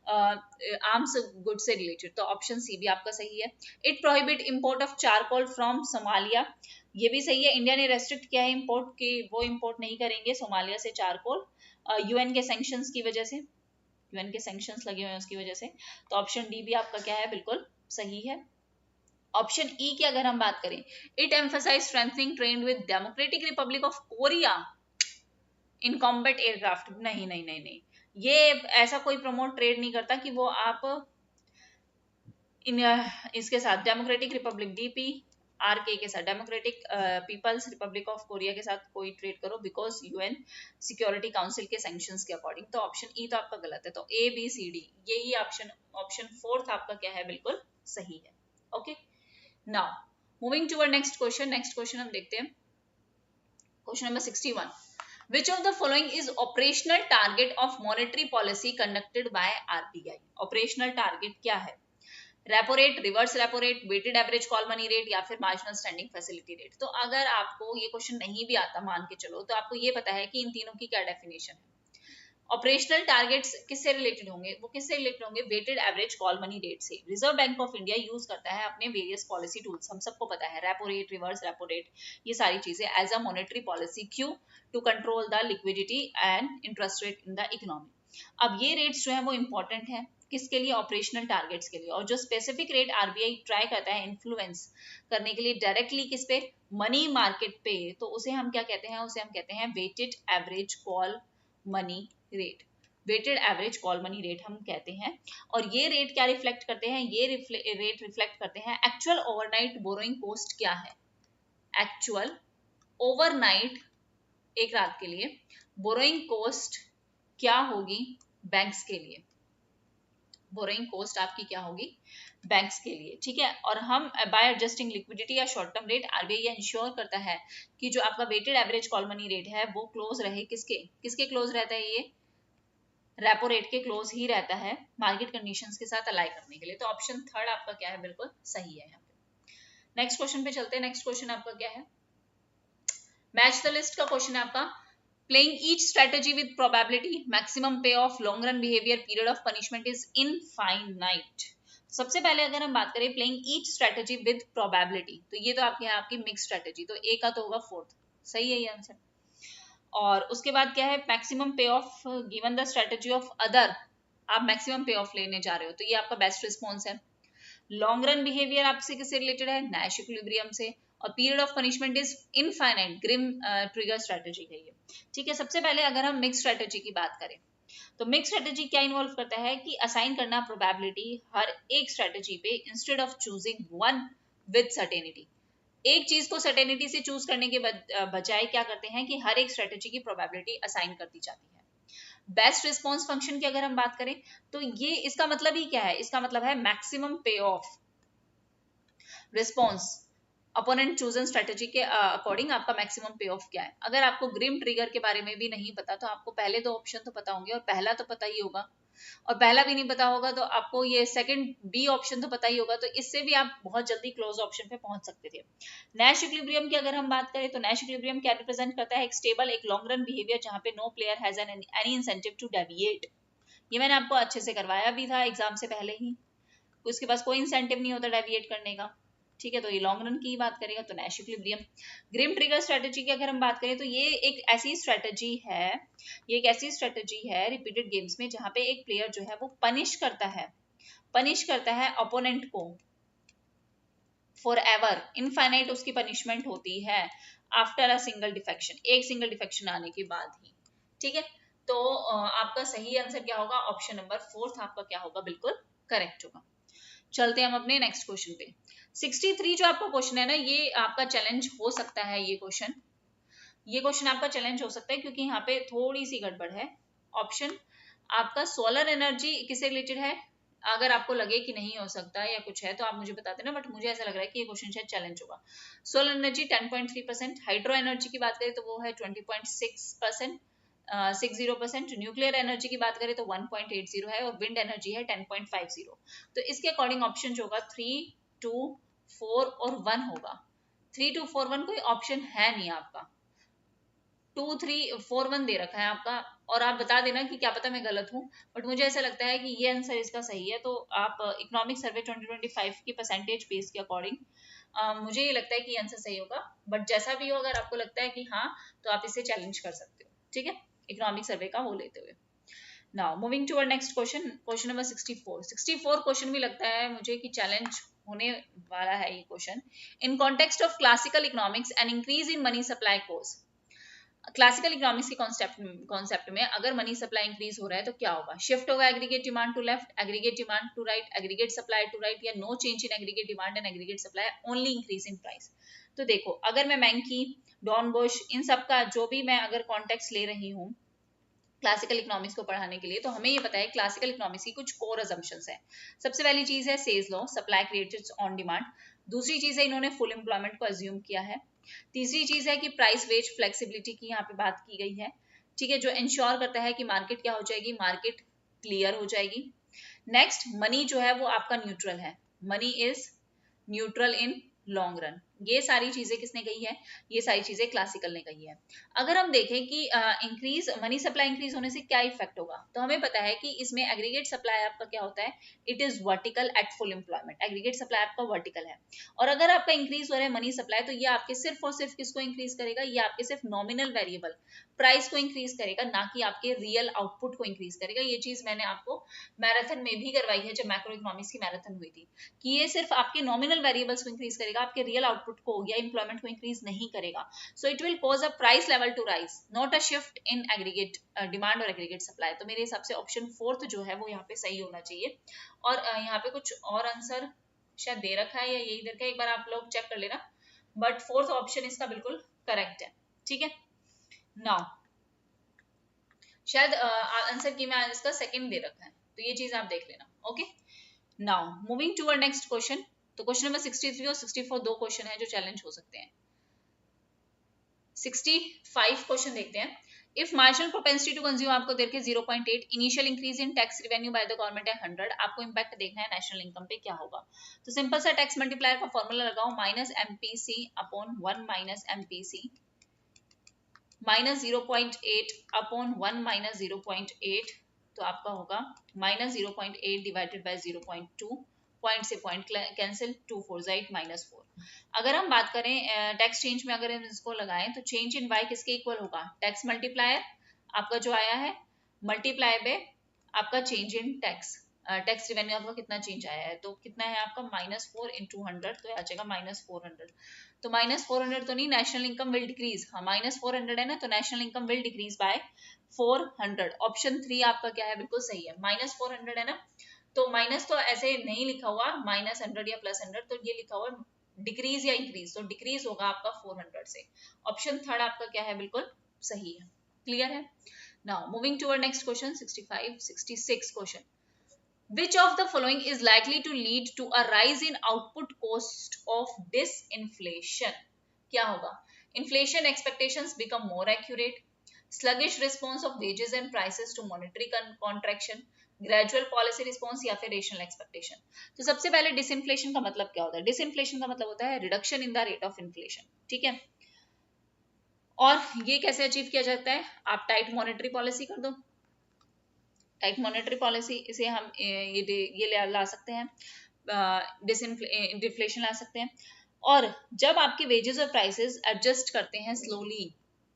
आर्म्स गुड से रिलेटेड। तो ऑप्शन सी भी आपका सही है। It prohibit import of charcoal from Somalia. ये भी सही है, इंडिया ने रेस्ट्रिक्ट किया है इंपोर्ट के, वो इंपोर्ट नहीं करेंगे सोमालिया से चारकोल, यूएन के सैंक्शंस की वजह से, यूएन के सैंक्शंस लगे हुए हैं उसकी वजह से। तो ऑप्शन डी भी आपका क्या है, बिल्कुल सही है। ऑप्शन ई की अगर हम बात करें, it emphasize strengthening trade with Democratic Republic of Korea in combat aircraft. नहीं नहीं नहीं नहीं, ये ऐसा कोई प्रमोट ट्रेड नहीं करता कि वो आप इन इसके साथ डेमोक्रेटिक रिपब्लिक डीपी आरके के साथ, Democratic People's Republic of Korea के साथ कोई ट्रेड करो बिकॉज यूएन सिक्योरिटी काउंसिल के सैंक्शंस के अकॉर्डिंग। तो ऑप्शन ई तो आपका गलत है। तो ए बी सी डी यही ऑप्शन फोर्थ आपका क्या है, बिल्कुल सही है। Okay, now moving to next question. Next question हम देखते हैं, question number 61। Which of the following is operational target of monetary policy conducted by RBI? Operational target क्या है, repo rate, reverse repo rate, weighted average call money rate या फिर marginal standing facility rate. तो अगर आपको ये question नहीं भी आता मान के चलो, तो आपको ये पता है कि इन तीनों की क्या डेफिनेशन है। ऑपरेशनल टारगेट्स किससे रिलेटेड होंगे, वो किससे रिलेटेड होंगे, weighted average call money rate से। Reserve Bank of India use करता है अपने वेरियस पॉलिसी टूल्स, हम सबको पता है, repo rate, reverse repo rate, ये सारी चीजें एज अ मॉनेटरी पॉलिसी। क्यों, to control the liquidity and interest rate in the economy. अब ये रेट्स जो है वो इंपॉर्टेंट है किसके लिए, ऑपरेशनल टारगेट्स के लिए। और जो स्पेसिफिक रेट आरबीआई ट्राई करता है इन्फ्लुएंस करने के लिए डायरेक्टली किस पे, मनी मार्केट पे, तो उसे हम क्या कहते हैं, उसे हम कहते हैं weighted average call money rate. Weighted average call money rate हम कहते हैं। और ये रेट क्या रिफ्लेक्ट करते हैं, ये रेट रिफ्लेक्ट करते हैं एक्चुअल ओवरनाइट बोरोइंग कॉस्ट क्या है, एक्चुअल ओवरनाइट एक रात के लिए बोरोइंग कॉस्ट क्या होगी बैंक्स के लिए, बोरोइंग कॉस्ट आपकी क्या होगी बैंक्स के लिए। ठीक है, और हम बाय एडजस्टिंग लिक्विडिटी या short term rate, RBI ensure करता है कि जो आपका weighted average call money rate है वो क्लोज रहे, किसके किसके क्लोज रहता है, ये रेपो रेट के क्लोज ही रहता है मार्केट कंडीशंस के साथ अलाई करने के लिए। तो ऑप्शन थर्ड आपका क्या है, बिल्कुल सही है। यहाँ पे नेक्स्ट क्वेश्चन पे चलते हैं। नेक्स्ट क्वेश्चन आपका क्या है, मैच द लिस्ट का क्वेश्चन है आपका। Playing each strategy with probability, maximum payoff, long run behavior, period of punishment is infinite. सबसे पहले अगर हम बात करें playing each strategy with probability, तो ये तो आपके आपकी मिक्स स्ट्रेटेजी, तो ए का तो होगा फोर्थ, सही है ये आंसर। और उसके बाद क्या है, maximum payoff given the strategy of other, आप मैक्सिमम पे ऑफ लेने जा रहे हो, तो ये आपका बेस्ट रिस्पॉन्स है। लॉन्ग रन बिहेवियर आपसे किससे रिलेटेड है, नैश इक्विलिब्रियम से। और period of punishment is infinite, grim trigger strategy है ये। ठीक है, सबसे पहले अगर हम मिक्स स्ट्रेटेजी की बात करें, तो मिक्स स्ट्रेटेजी क्या इन्वॉल्व करता है कि असाइन करना प्रोबेबिलिटी हर एक स्ट्रेटेजी पे instead of choosing one with certainty. एक चीज को सर्टेनिटी से चूज करने के बजाय क्या करते हैं कि हर एक स्ट्रेटेजी की प्रोबेबिलिटी असाइन कर दी जाती है। बेस्ट रिस्पॉन्स फंक्शन की अगर हम बात करें तो ये इसका मतलब ही क्या है, इसका मतलब है मैक्सिमम पे of response opponent chosen strategy के अकॉर्डिंग आपका मैक्सिमम पे ऑफ क्या है। अगर आपको ग्रिम ट्रिगर के बारे में भी नहीं पता तो आपको पहले दो ऑप्शन तो पता होंगे, और पहला तो पता ही होगा, और पहला भी नहीं पता होगा तो आपको ये सेकंड बी ऑप्शन तो पता ही होगा, तो इससे भी आप बहुत जल्दी क्लोज ऑप्शन पे पहुंच सकते थे। नैश इक्विलिब्रियम की अगर हम बात करें तो नैश इक्विलिब्रियम क्या रिप्रेजेंट करता है, एक स्टेबल, एक लॉन्ग रन बिहेवियर जहां पे no player has any incentive to deviate. ये मैंने आपको अच्छे से करवाया भी था एग्जाम से पहले ही, उसके पास कोई इंसेंटिव नहीं होता डेविएट करने का, ठीक है। तो ये लॉन्ग रन की बात करेगा तो Nash equilibrium. Grim trigger strategy की अगर हम बात करें तो ये एक ऐसी स्ट्रेटेजी है, ये एक ऐसी स्ट्रेटेजी है रिपीटेड गेम्स में जहां पे एक प्लेयर जो है वो पनिश करता है अपोनेंट को फॉर एवर, इनफाइनाइट उसकी पनिशमेंट होती है आफ्टर अ सिंगल डिफेक्शन, एक सिंगल डिफेक्शन आने के बाद ही, ठीक है। तो आपका सही आंसर क्या होगा, ऑप्शन नंबर 4 आपका क्या होगा, बिल्कुल करेक्ट होगा। चलते हैं हम अपने नेक्स्ट क्वेश्चन पे। 63 जो आपका क्वेश्चन है ना, ये आपका चैलेंज हो सकता है, ये क्वेश्चन आपका चैलेंज हो सकता है क्योंकि यहाँ पे थोड़ी सी गड़बड़ है। ऑप्शन आपका सोलर एनर्जी किससे रिलेटेड है, अगर आपको लगे कि नहीं हो सकता या कुछ है तो आप मुझे बता देना, बट मुझे ऐसा लग रहा है कि ये क्वेश्चन शायद चैलेंज होगा। सोलर एनर्जी 10.3%, हाइड्रो एनर्जी की बात करें तो वो है 20.6%, 60%, न्यूक्लियर एनर्जी की बात करें तो 1.80 है, और विंड एनर्जी है 10.50। तो इसके अकॉर्डिंग ऑप्शन जो होगा 3, 2, 4 और 1 होगा। 3, 2, 4, 1 कोई ऑप्शन है नहीं आपका, 2, 3, 4, 1 दे रखा है आपका, और आप बता देना कि क्या पता मैं गलत हूँ, बट मुझे ऐसा लगता है कि ये आंसर इसका सही है। तो आप इकोनॉमिक सर्वे 2025 की परसेंटेज बेस के अकॉर्डिंग मुझे ये लगता है कि आंसर सही होगा, बट जैसा भी हो अगर आपको लगता है कि हाँ तो आप इसे चैलेंज कर सकते हो, ठीक है, इकोनॉमिक सर्वे का वो लेते हुए। Now moving to our next question, question number 64 question भी लगता है मुझे कि चैलेंज होने वाला है ये question. In context of classical economics an increase in money supply cause, classical economics के कॉन्सेप्ट में अगर मनी सप्लाई इंक्रीज हो रहा है तो क्या होगा, शिफ्ट होगा aggregate demand to left, aggregate demand to right, aggregate supply to right, या no change in aggregate demand and aggregate supply, only increase in price. तो देखो अगर मैं मैंकी, डॉन बुश, इन सब का जो भी मैं अगर कॉन्टेक्स्ट ले रही हूँ क्लासिकल इकोनॉमिक्स को पढ़ाने के लिए, तो हमें ये पता है क्लासिकल इकोनॉमिक्स की कुछ कोर अजम्पशंस है। सबसे पहली चीज है says law, supply created on demand. दूसरी चीज है इन्होंने फुल एम्प्लॉयमेंट को अज्यूम किया है। तीसरी चीज है कि प्राइस वेज फ्लेक्सिबिलिटी की यहाँ पे बात की गई है, ठीक है, जो इंश्योर करता है कि मार्केट क्या हो जाएगी, मार्केट क्लियर हो जाएगी। नेक्स्ट मनी जो है वो आपका न्यूट्रल है, money is neutral in long run. ये सारी चीजें किसने कही है, ये सारी चीजें क्लासिकल ने कही है। अगर हम देखें कि इंक्रीज मनी सप्लाई इंक्रीज होने से क्या इफेक्ट होगा, तो हमें पता है कि इसमें एग्रीगेट सप्लाई आपका क्या होता है, it is vertical at full employment, aggregate supply आपका वर्टिकल है। और अगर आपका इंक्रीज हो रहा है मनी सप्लाई, तो ये आपके सिर्फ और सिर्फ किसको इंक्रीज करेगा, ये आपके सिर्फ नॉमिनल वेरिएबल प्राइस को इंक्रीज करेगा, ना कि आपके रियल आउटपुट को इंक्रीज करेगा। ये चीज मैंने आपको मैराथन में भी करवाई है जब मैक्रो इकोनॉमिक्स की मैराथन हुई थी, कि ये सिर्फ आपके नॉमिनल वेरिएबल्स को इंक्रीज करेगा, आपके रियल आउटपुट को या इंप्लॉयमेंट को इंक्रीज नहीं करेगा। So it will cause a price level to rise, not a shift in aggregate demand और एग्रीगेट सप्लाई। तो मेरे हिसाब से ऑप्शन 4 जो है वो यहाँ पे सही होना चाहिए। और यहाँ पे कुछ और आंसर शायद दे रखा है या यही दे रखा है, एक बार आप लोग चेक कर लेना, बट 4th ऑप्शन इसका बिल्कुल करेक्ट है, ठीक है। नाउ शायद आंसर की में इसका सेकंड दे रखा है, तो ये चीज आप देख लेना, okay. Now moving to our next question, तो क्वेश्चन नंबर 63 और 64 दो क्वेश्चन है जो चैलेंज हो सकते हैं। 65 क्वेश्चन देखते हैं। If marginal propensity to consume आपको देर के 0.8, initial increase in tax revenue by the government है 100, आपको इंपैक्ट देखना है नेशनल इनकम पे क्या होगा। तो सिंपल सा टैक्स मल्टीप्लायर का फॉर्मूला लगाओ, minus MPC upon 1 minus MPC minus 0.8 upon 1 minus 0.8, तो आपका होगा माइनस 0.8 डिवाइडेड बाय 0.2, पॉइंट से पॉइंट कैंसिल, 2 4 -4। अगर हम बात करें टैक्स चेंज में, अगर हम इसको लगाएं तो चेंज इन वाई किसके इक्वल होगा, टैक्स मल्टीप्लायर आपका जो आया है मल्टीप्लाई बाय आपका change in tax, tax revenue आपका कितना चेंज आया है, तो कितना है आपका -4 × 100, तो आ जाएगा -400। तो -400 तो नहीं, नेशनल इनकम विल डिक्रीज, हाँ -400 है ना, तो national income will decrease by 400। Option 3 आपका क्या है, बिल्कुल सही है, -400 है ना, तो माइनस तो ऐसे नहीं लिखा हुआ -100 या +100, तो ये लिखा हुआ डिक्रीज या इंक्रीज, तो डिक्रीज होगा आपका 400 से। ऑप्शन थर्ड आपका क्या है, बिल्कुल सही है। क्लियर है। Now moving to our next question 65 66 question, which of the following is likely to lead to a rise in output cost of disinflation? क्या होगा? Inflation expectations become more accurate, sluggish response of wages and prices to monetary contraction, gradual policy response या फिर rational expectation। तो सबसे पहले disinflation का मतलब क्या होता है? Disinflation का मतलब होता है reduction in the rate of inflation, ठीक है। और ये कैसे अचीव किया जाता है? आप टाइट मॉनेटरी पॉलिसी कर दो, टाइट मॉनेटरी पॉलिसी इसे हम ये ला सकते हैं, डिसइंफ्लेशन ला सकते हैं। और जब आपके वेजेस और प्राइसेस एडजस्ट करते हैं स्लोली,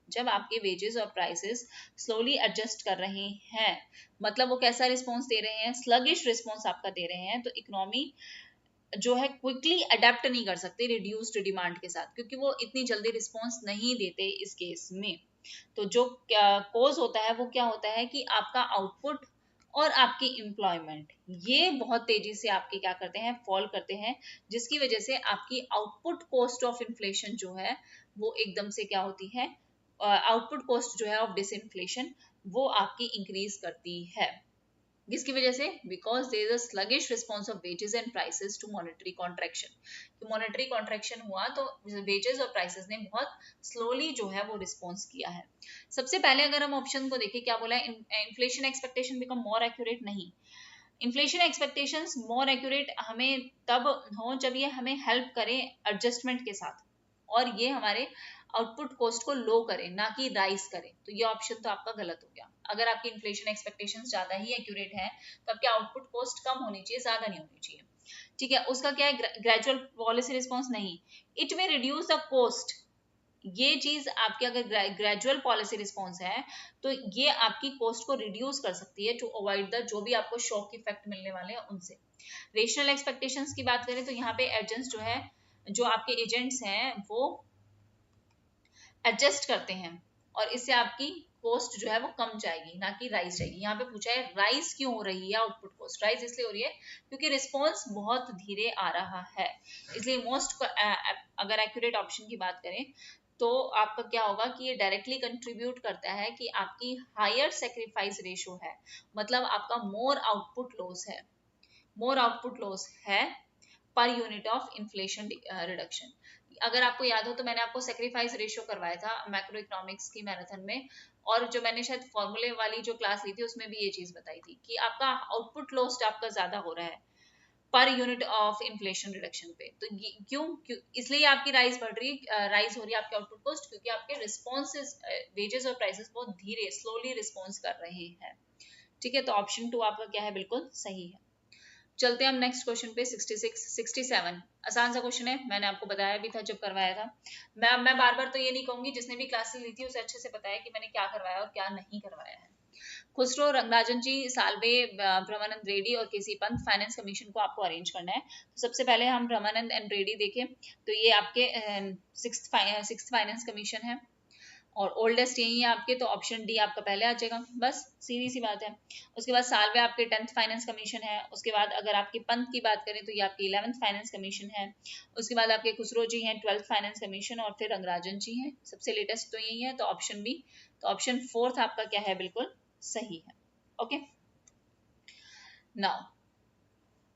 जब आपके वेजेस और प्राइसेस स्लोली एडजस्ट कर रहे हैं, मतलब वो कैसा रिस्पॉन्स दे रहे हैं, स्लगिश रिस्पॉन्स आपका दे रहे हैं, तो इकोनॉमी जो है क्विकली अडेप्ट नहीं कर सकते रिड्यूस्ड डिमांड के साथ, क्योंकि वो इतनी जल्दी रिस्पॉन्स नहीं देते इस केस में। तो जो कोज होता है वो क्या होता है कि आपका आउटपुट और आपकी एम्प्लॉयमेंट ये बहुत तेजी से आपके क्या करते हैं, फॉल करते हैं, जिसकी वजह से आपकी आउटपुट कॉस्ट ऑफ इन्फ्लेशन जो है वो एकदम से क्या होती है, आउटपुट कॉस्ट जो है ऑफ डिसइंफ्लेशन वो आपकी इंक्रीज करती है। जिसकी वजह से because there is a sluggish response of wages and prices to monetary contraction, तो मॉनेटरी कॉन्ट्रैक्शन हुआ तो वेजेस और प्राइसेस ने बहुत स्लोली जो है वो रिस्पॉन्स किया है। सबसे पहले अगर हम ऑप्शन को देखें, क्या बोला है, inflation expectation become more accurate, नहीं, इन्फ्लेशन एक्सपेक्टेशंस मोर एक्यूरेट हमें तब हो जब ये हमें हेल्प करें एडजस्टमेंट के साथ, और ये हमारे आउटपुट कॉस्ट को लो करें, ना कि राइज करें। तो ये ऑप्शन तो आपका गलत हो गया। अगर आपकी इन्फ्लेशन एक्सपेक्टेशंस ज्यादा ही एक्यूरेट है तो आपकी आउटपुट कॉस्ट कम होनी चाहिए, ज्यादा नहीं होनी चाहिए, ठीक है। उसका क्या है, ग्रेजुअल पॉलिसी रिस्पॉन्स, नहीं, इट में रिड्यूस द कॉस्ट, ये चीज आपकी अगर ग्रेजुअल पॉलिसी रिस्पॉन्स है तो ये आपकी कॉस्ट को रिड्यूस कर सकती है टू अवॉइड द जो भी आपको शॉक इफेक्ट मिलने वाले हैं उनसे। रेशनल एक्सपेक्टेशंस की बात करें तो यहाँ पे एजेंट्स जो है, जो आपके एजेंट्स हैं वो एडजस्ट करते हैं और इससे आपकी कॉस्ट जो है वो कम जाएगी, ना कि राइज जाएगी। यहाँ पे पूछा है राइज क्यों हो रही है आउटपुट कॉस्ट, राइज इसलिए हो रही है क्योंकि रिस्पॉन्स बहुत धीरे आ रहा है, इसलिए मोस्ट अगर एक्यूरेट ऑप्शन की बात करें तो आपका क्या होगा कि ये डायरेक्टली कंट्रीब्यूट करता है कि आपकी हायर सेक्रीफाइस रेशो है, मतलब आपका मोर आउटपुट लॉस है, मोर आउटपुट लॉस है per unit of inflation reduction. अगर आपको याद हो तो मैंने आपको सेक्रीफाइस रेशियो करवाया था मैक्रो इकोनॉमिक्स की मैराथन में, और जो मैंने शायद फॉर्मूले वाली जो क्लास ली थी उसमें भी ये चीज बताई थी कि आपका आउटपुट लॉस्ट आपका ज्यादा हो रहा है per unit of inflation reduction पे। तो क्यों इसलिए आपकी राइज बढ़ रही है, राइज हो रही है आपके आउटपुट कॉस्ट, क्योंकि आपके रिस्पॉन्सेज वेजेस और प्राइसेस बहुत धीरे स्लोली रिस्पॉन्स कर रहे हैं, ठीक है। तो ऑप्शन 2 आपका क्या है, बिल्कुल सही है। चलते हैं हम नेक्स्ट क्वेश्चन पे 66 67। आसान सा क्वेश्चन है, मैंने आपको बताया भी था जब करवाया था। मैं बार बार तो ये नहीं कहूंगी, जिसने भी क्लासेस ली थी उसे अच्छे से पता है कि मैंने क्या करवाया और क्या नहीं करवाया है। खुसरो रंगराजन जी, सालवे, ब्रह्मानंद रेड्डी और केसी पंत फाइनेंस कमीशन को आपको अरेंज करना है। तो सबसे पहले हम ब्रह्मानंद एंड रेड्डी देखें तो ये आपके सिक्स्थ फाइनेंस कमीशन है और ओल्डेस्ट यही है आपके, तो ऑप्शन डी आपका पहले आ जाएगा, बस सीधी सी बात है। उसके बाद सालवे आपके 10th फाइनेंस कमीशन है। उसके बाद अगर आपके पंत की बात करें तो ये आपकी 11th फाइनेंस कमीशन है। उसके बाद आपके खुसरो जी हैं 12th फाइनेंस कमीशन, और फिर रंगराजन जी हैं, सबसे लेटेस्ट तो यही है, तो ऑप्शन बी, तो ऑप्शन 4 आपका क्या है, बिल्कुल सही है। Okay, now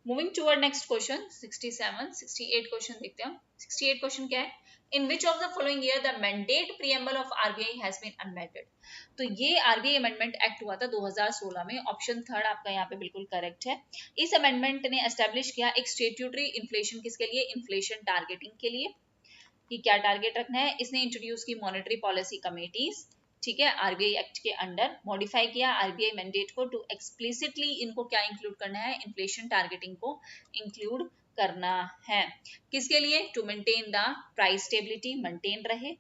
moving toward next question 67 68 question देखते हैं। 68 क्वेश्चन क्या है, in which of the following year the mandate preamble of RBI has been amended. तो ये आरबीआई अमेंडमेंट एक्ट हुआ था 2016 में, ऑप्शन थर्ड आपका यहाँ पे बिल्कुल करेक्ट है। इस अमेंडमेंट ने एस्टेब्लिश किया एक स्टेट्यूटरी इन्फ्लेशन, किसके लिए, इन्फ्लेशन टारगेटिंग के लिए, कि क्या टारगेट रखना है। इसने इंट्रोड्यूस की मॉनेटरी पॉलिसी कमेटीज, ठीक है, आरबीआई एक्ट के अंडर मॉडिफाई किया आरबीआई मैंडेट को टू एक्सप्लिसिटली इनको क्या इंक्लूड करना है, इन्फ्लेशन टारगेटिंग को इंक्लूड करना है, किसके लिए, to maintain the price stability, maintain रहे,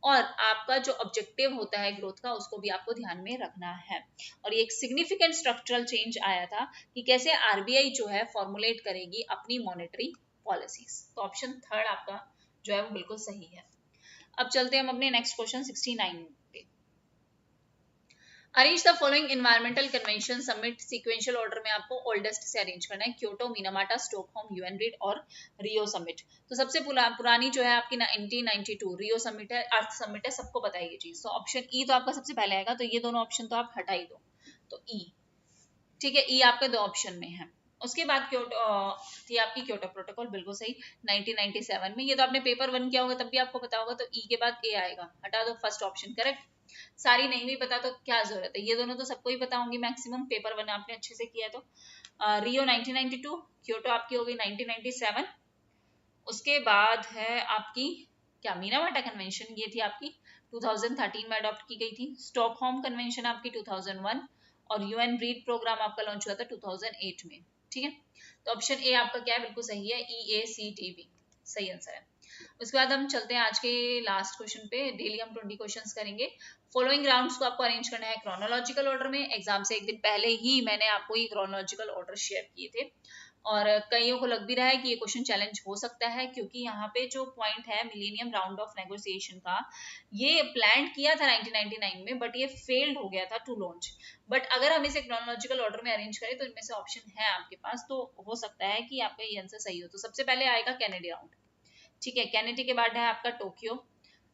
और आपका जो ऑब्जेक्टिव होता है ग्रोथ का उसको भी आपको ध्यान में रखना है। और ये एक सिग्निफिकेंट स्ट्रक्चरल चेंज आया था कि कैसे आरबीआई जो है फॉर्मुलेट करेगी अपनी मॉनेटरी पॉलिसीज। तो ऑप्शन थर्ड आपका जो है वो बिल्कुल सही है। अब चलते हैं हम अपने नेक्स्ट क्वेश्चन 69 पे। Arrange the following environmental convention summit sequential order में आपको ओल्डेस्ट से अरेंज करना है, Kyoto, Minamata, Stockholm, UN read और रियो समिट। तो सबसे पुरानी जो है आपकी 1992 रियो समिट है, अर्थ समिट है, सबको पता है ये चीज। तो ऑप्शन ई तो आपका सबसे पहले आएगा, तो ये दोनों ऑप्शन तो आप हटा ही दो, तो ई, ठीक है, ई आपके दो ऑप्शन में है। उसके बाद क्योटो थी आपकी क्योटो प्रोटोकॉल, बिल्कुल सही, 1997 में। ये तो आपने पेपर 1 किया होगा तब भी आपको पता होगा, तो ई के बाद ए आएगा, हटा दो, फर्स्ट ऑप्शन करेक्ट। सारी नहीं भी पता तो क्या जरूरत है, ये दोनों तो सबको ही पता होंगी मैक्सिमम, पेपर 1 आपने अच्छे से किया है। तो रियो 1992, क्योटो आपकी हो गई 1997। उसके बाद है आपकी क्या, मिनामाटा कन्वेंशन, ये थी आपकी 2013 में अडॉप्ट की गई थी। स्टॉकहोम कन्वेंशन आपकी 2001 और यूएन रीड प्रोग्राम आपका लॉन्च हुआ था 2008 में, ठीक है। तो ऑप्शन ए आपका क्या है, बिल्कुल सही है, EACTB सही आंसर है। उसके बाद हम चलते हैं आज के लास्ट क्वेश्चन पे। डेली हम 20 क्वेश्चंस करेंगे। फॉलोइंग राउंड्स को आपको अरेंज करना है क्रोनोलॉजिकल ऑर्डर में। एग्जाम से एक दिन पहले ही मैंने आपको ये क्रोनोलॉजिकल ऑर्डर शेयर किए थे, और कईयों को लग भी रहा है कि ये क्वेश्चन चैलेंज हो सकता है, क्योंकि यहाँ पे जो पॉइंट है मिलेनियम राउंड ऑफ नेगोशिएशन का, ये प्लान किया था 1999 में, बट ये फेल्ड हो गया था टू लॉन्च। बट अगर हम इसे क्रोनोलॉजिकल ऑर्डर में अरेंज करें तो इनमें से ऑप्शन है आपके पास, तो हो सकता है कि आपका ये आंसर सही हो। तो सबसे पहले आएगा कैनेडी राउंड, ठीक है। कैनेडी के बाद है आपका टोक्यो,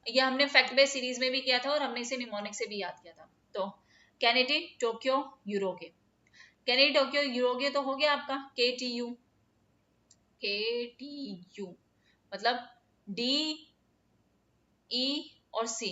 ये हमने फैक्ट बेस सीरीज में भी किया था और हमने इसे निमोनिक से भी याद किया था। तो कैनेडी, टोक्यो, यूरोगे। कैनेडी, टोक्यो, यूरोगे तो हो गया आपका KTU, KTU मतलब DE और C,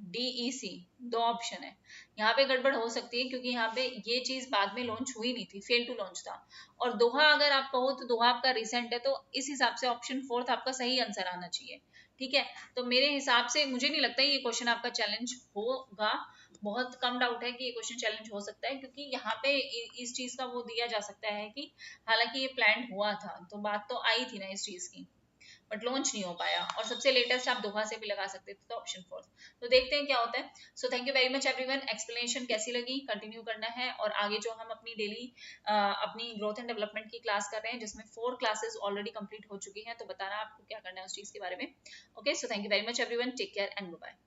DEC दो ऑप्शन है। यहाँ पे गड़बड़ हो सकती है क्योंकि यहाँ पे ये चीज बाद में लॉन्च हुई नहीं थी, फेल टू लॉन्च था। और दोहा अगर आप कहो तो दोहा आपका रिसेंट है, तो इस हिसाब से ऑप्शन 4 आपका सही आंसर आना चाहिए, ठीक है। तो मेरे हिसाब से मुझे नहीं लगता ये क्वेश्चन आपका चैलेंज होगा, बहुत कम डाउट है कि ये क्वेश्चन चैलेंज हो सकता है, क्योंकि यहाँ पे इस चीज का वो दिया जा सकता है कि हालांकि ये प्लान हुआ था, तो बात तो आई थी ना इस चीज की, बट लॉन्च नहीं हो पाया। और सबसे लेटेस्ट आप दोहा से भी लगा सकते थे, तो ऑप्शन 4। तो देखते हैं क्या होता है। सो thank you very much everyone. Explanation कैसी लगी कंटिन्यू करना है, और आगे जो हम अपनी डेली अपनी ग्रोथ एंड डेवलपमेंट की क्लास कर रहे हैं, जिसमें 4 क्लासेस ऑलरेडी कंप्लीट हो चुकी हैं, तो बताना आपको क्या करना है उस चीज के बारे में। Okay, so thank you very much everyone, take care and bye.